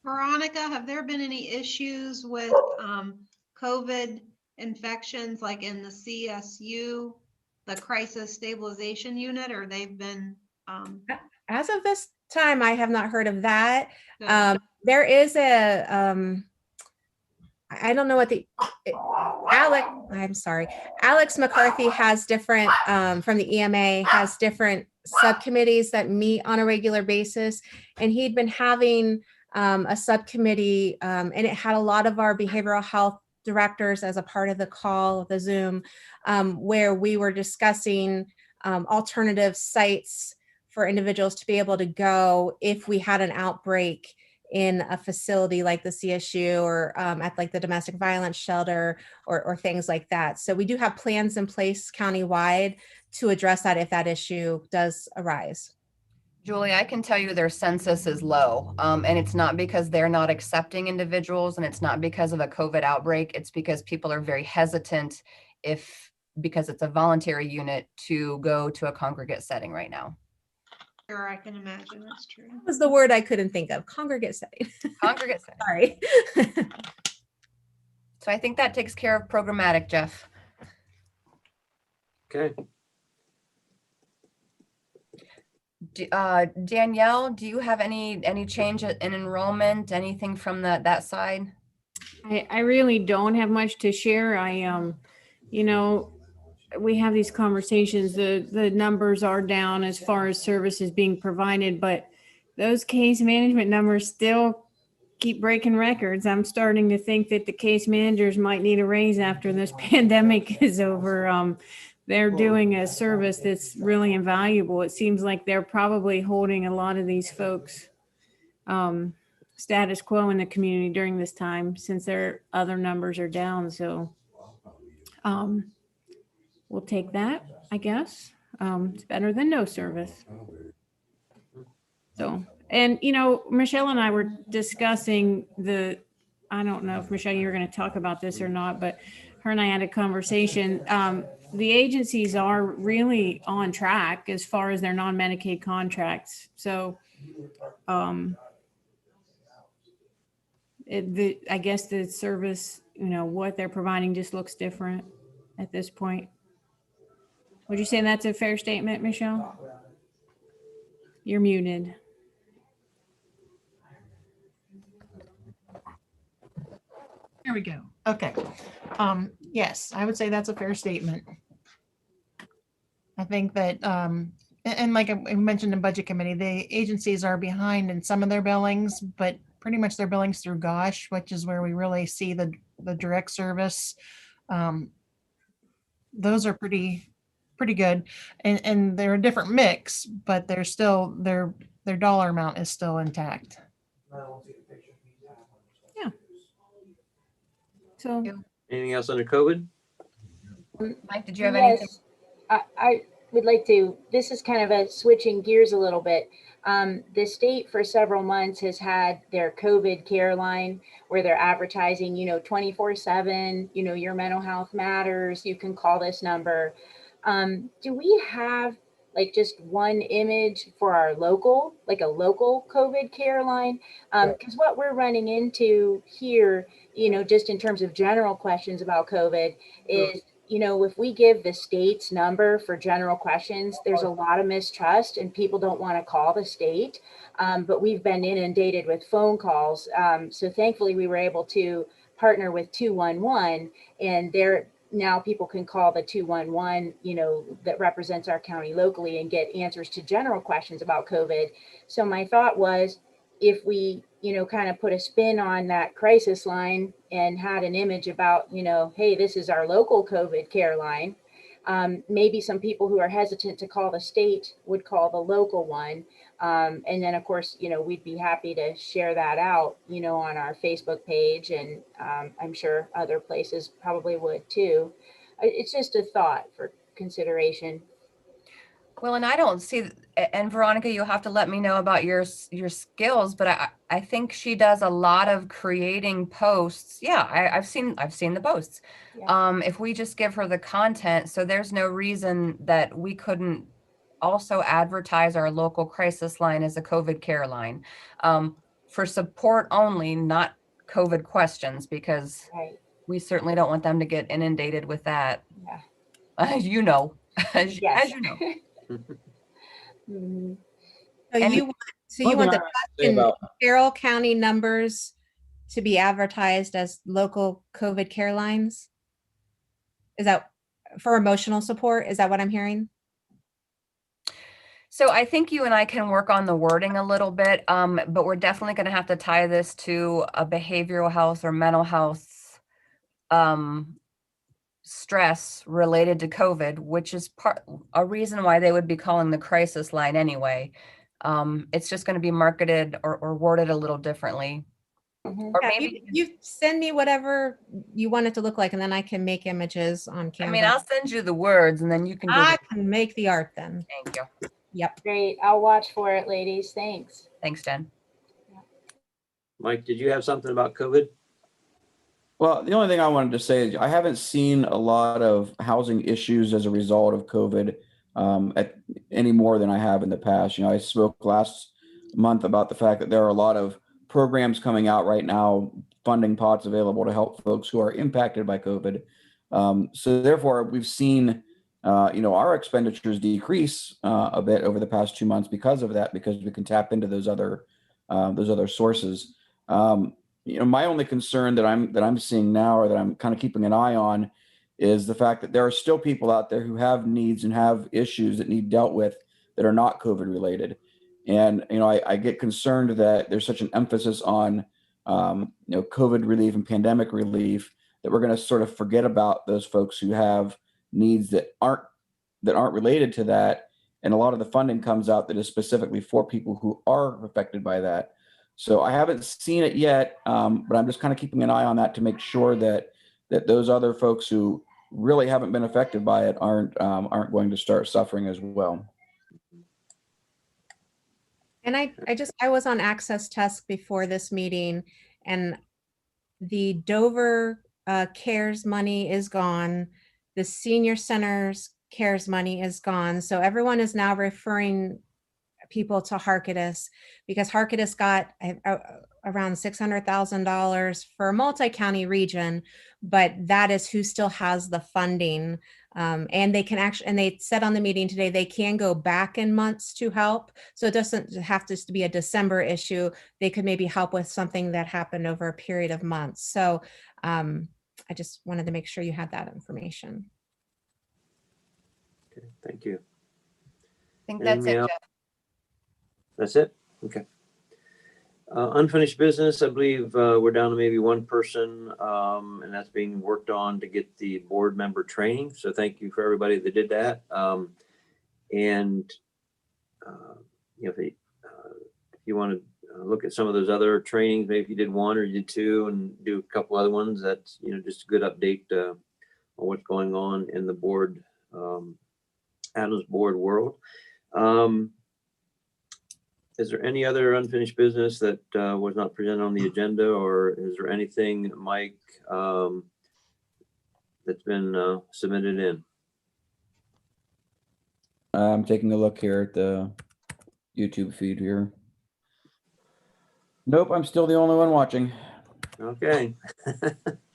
Veronica, have there been any issues with COVID infections like in the CSU, the crisis stabilization unit, or they've been as of this time, I have not heard of that. There is a I don't know what Alex McCarthy has different from the EMA, has different subcommittees that meet on a regular basis, and he'd been having a subcommittee and it had a lot of our behavioral health directors as a part of the call, the Zoom, where we were discussing alternative sites for individuals to be able to go if we had an outbreak in a facility like the CSU or at like the domestic violence shelter or things like that. So we do have plans in place countywide to address that if that issue does arise. Julie, I can tell you their census is low, and it's not because they're not accepting individuals, and it's not because of a COVID outbreak. It's because people are very hesitant because it's a voluntary unit to go to a congregate setting right now. Sure, I can imagine that's true. That was the word I couldn't think of. Congregate setting. Congregate setting. Sorry. So I think that takes care of programmatic, Jeff. Okay. Danielle, do you have any change in enrollment, anything from that side? I really don't have much to share. You know, we have these conversations, the numbers are down as far as services being provided, but those case management numbers still keep breaking records. I'm starting to think that the case managers might need a raise after this pandemic is over. They're doing a service that's really invaluable. It seems like they're probably holding a lot of these folks status quo in the community during this time, since their other numbers are down. So we'll take that, I guess. It's better than no service. So, and you know, Michelle and I were discussing I don't know if Michelle, you were going to talk about this or not, but her and I had a conversation. The agencies are really on track as far as their non-Medicaid contracts. So, I guess the service, you know, what they're providing just looks different at this point. Would you say that's a fair statement, Michelle? You're muted. There we go. Okay. Yes, I would say that's a fair statement. I think that, and like I mentioned in budget committee, the agencies are behind in some of their billings, but pretty much their billings through GOSH, which is where we really see the direct service. Those are pretty good, and they're a different mix, but they're still their dollar amount is still intact. Yeah. So, Anything else under COVID? Mike, did you have anything? I would like to, this is kind of a switching gears a little bit. The state for several months has had their COVID care line where they're advertising, 24/7, your mental health matters. You can call this number. Do we have like just one image for our local, like a local COVID care line? Because what we're running into here, just in terms of general questions about COVID is, if we give the state's number for general questions, there's a lot of mistrust and people don't want to call the state. But we've been inundated with phone calls. So thankfully we were able to partner with 211, and now people can call the 211, that represents our county locally, and get answers to general questions about COVID. So my thought was, if we, kind of put a spin on that crisis line and had an image about, hey, this is our local COVID care line. Maybe some people who are hesitant to call the state would call the local one. And then of course, we'd be happy to share that out, on our Facebook page, and I'm sure other places probably would too. It's just a thought for consideration. Well, and I don't see, and Veronica, you'll have to let me know about your skills, but I think she does a lot of creating posts. Yeah, I've seen the posts. Yeah. If we just give her the content, so there's no reason that we couldn't also advertise our local crisis line as a COVID care line, for support only, not COVID questions, because we certainly don't want them to get inundated with that. Yeah. As you know. As you know. So you want the Carroll County numbers to be advertised as local COVID care lines? Is that for emotional support? Is that what I'm hearing? So I think you and I can work on the wording a little bit, but we're definitely going to have to tie this to a behavioral health or mental health stress related to COVID, which is a reason why they would be calling the crisis line anyway. It's just going to be marketed or worded a little differently. Mm-hmm. Or maybe you send me whatever you want it to look like, and then I can make images on Canva. I mean, I'll send you the words, and then you can. I can make the art then. Thank you. Yep. Great. I'll watch for it, ladies. Thanks. Thanks, Jen. Mike, did you have something about COVID? Well, the only thing I wanted to say is I haven't seen a lot of housing issues as a result of COVID. any more than I have in the past. I spoke last month about the fact that there are a lot of programs coming out right now, funding pots available to help folks who are impacted by COVID. So therefore, we've seen our expenditures decrease a bit over the past 2 months because of that, because we can tap into those other sources. My only concern that I'm seeing now, or that I'm kind of keeping an eye on, is the fact that there are still people out there who have needs and have issues that need dealt with that are not COVID related. And I get concerned that there's such an emphasis on COVID relief and pandemic relief that we're going to sort of forget about those folks who have needs that aren't related to that. And a lot of the funding comes out that is specifically for people who are affected by that. So I haven't seen it yet, but I'm just kind of keeping an eye on that to make sure that those other folks who really haven't been affected by it aren't going to start suffering as well. And I was on Access Task before this meeting, and the Dover CARES money is gone. The senior centers CARES money is gone. So everyone is now referring people to Harkidus, because Harkidus got around $600,000 for a multi-county region, but that is who still has the funding. And they can actually, and they said on the meeting today, they can go back in months to help. So it doesn't have to be a December issue. They could maybe help with something that happened over a period of months. So I just wanted to make sure you had that information. Okay, thank you. I think that's it, Jeff. That's it? Okay. Unfinished business, I believe we're down to maybe one person, and that's being worked on to get the board member training. So thank you for everybody that did that. If you want to look at some of those other trainings, maybe if you did one or you did two and do a couple other ones, that's just a good update on what's going on in the board, ADAMHS board world. Is there any other unfinished business that was not presented on the agenda, or is there anything, Mike, that's been submitted in? I'm taking a look here at the YouTube feed here. Nope, I'm still the only one watching. Okay.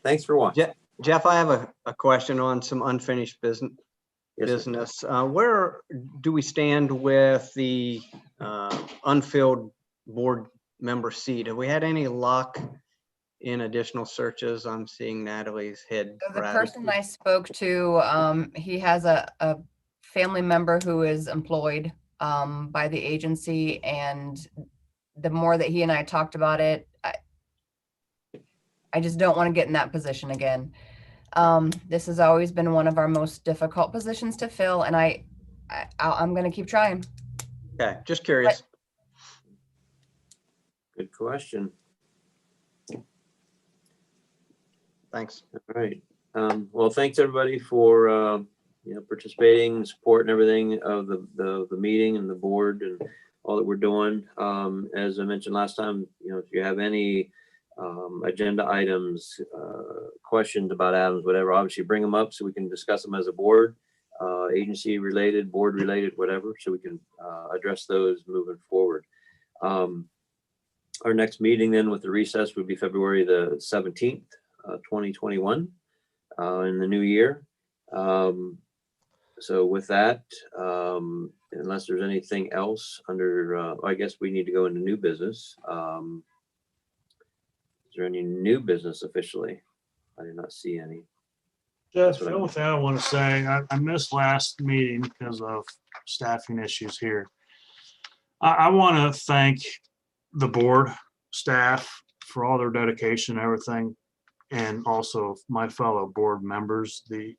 Thanks for watching. Jeff, I have a question on some unfinished business. Yes, sir. Where do we stand with the unfilled board member seat? Have we had any luck in additional searches? I'm seeing Natalie's head. So the person I spoke to, he has a family member who is employed by the agency, and the more that he and I talked about it, I just don't want to get in that position again. This has always been one of our most difficult positions to fill, and I'm going to keep trying. Okay, just curious. Good question. Thanks. All right. Well, thanks everybody for participating, support, and everything of the meeting and the board and all that we're doing. As I mentioned last time, if you have any agenda items, questions about ADAMHS, whatever, obviously bring them up so we can discuss them as a board, agency related, board related, whatever, so we can address those moving forward. Our next meeting then with the recess would be February the 17th, 2021, in the new year. So with that, unless there's anything else under, I guess we need to go into new business. Is there any new business officially? I did not see any. Jeff, the only thing I want to say, I missed last meeting because of staffing issues here. I want to thank the board staff for all their dedication and everything, and also my fellow board members. The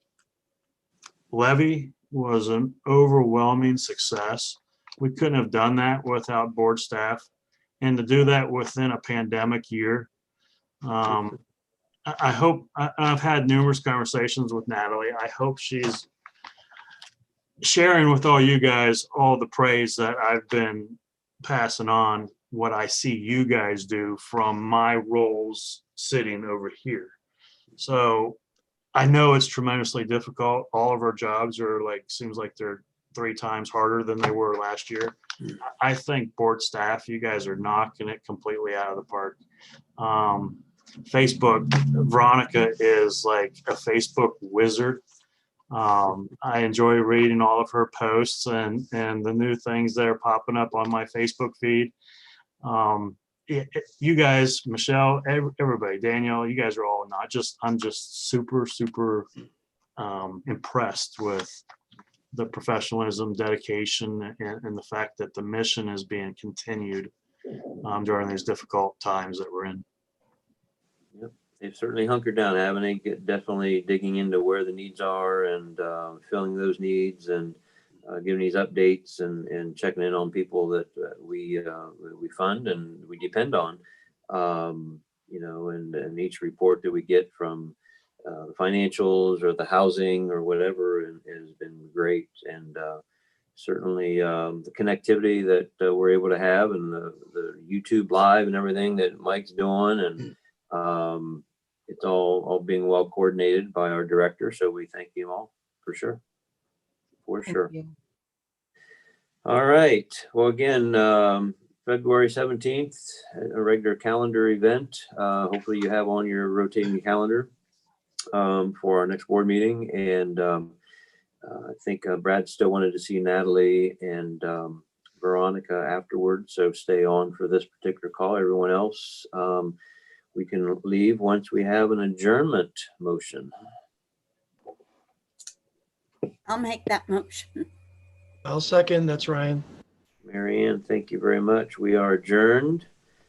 levy was an overwhelming success. We couldn't have done that without board staff, and to do that within a pandemic year. I hope, I've had numerous conversations with Natalie. I hope she's sharing with all you guys all the praise that I've been passing on, what I see you guys do from my roles sitting over here. So I know it's tremendously difficult. All of our jobs are seems like they're 3 times harder than they were last year. I think board staff, you guys are knocking it completely out of the park. Facebook, Veronica is like a Facebook wizard. I enjoy reading all of her posts and the new things that are popping up on my Facebook feed. You guys, Michelle, everybody, Danielle, you guys are all I'm just super impressed with the professionalism, dedication, and the fact that the mission is being continued during these difficult times that we're in. Yep. They've certainly hunkered down, haven't they? Definitely digging into where the needs are and filling those needs and giving these updates and checking in on people that we fund and we depend on. And each report that we get from the financials or the housing or whatever has been great. And certainly the connectivity that we're able to have and the YouTube live and everything that Mike's doing, and it's all being well coordinated by our director. So we thank you all for sure. All right. Well, again, February 17th, a regular calendar event. Hopefully you have on your rotating calendar for our next board meeting. And I think Brad still wanted to see Natalie and Veronica afterwards. So stay on for this particular call. Everyone else, we can leave once we have an adjournment motion. I'll make that motion. I'll second. That's Ryan. Mary Ann, thank you very much. We are adjourned.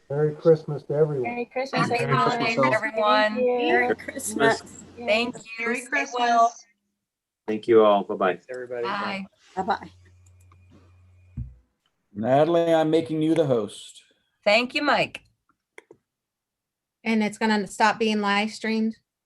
Merry Christmas to everyone. Merry Christmas, Happy everyone. holidays, Thank everyone. you. Merry Christmas. Thank you. Merry Stay Christmas. well. Thank you all. Bye-bye. Thanks, everybody. Bye. Bye-bye. Natalie, I'm making you the host. Thank you, Mike. And it's gonna stop being live streamed?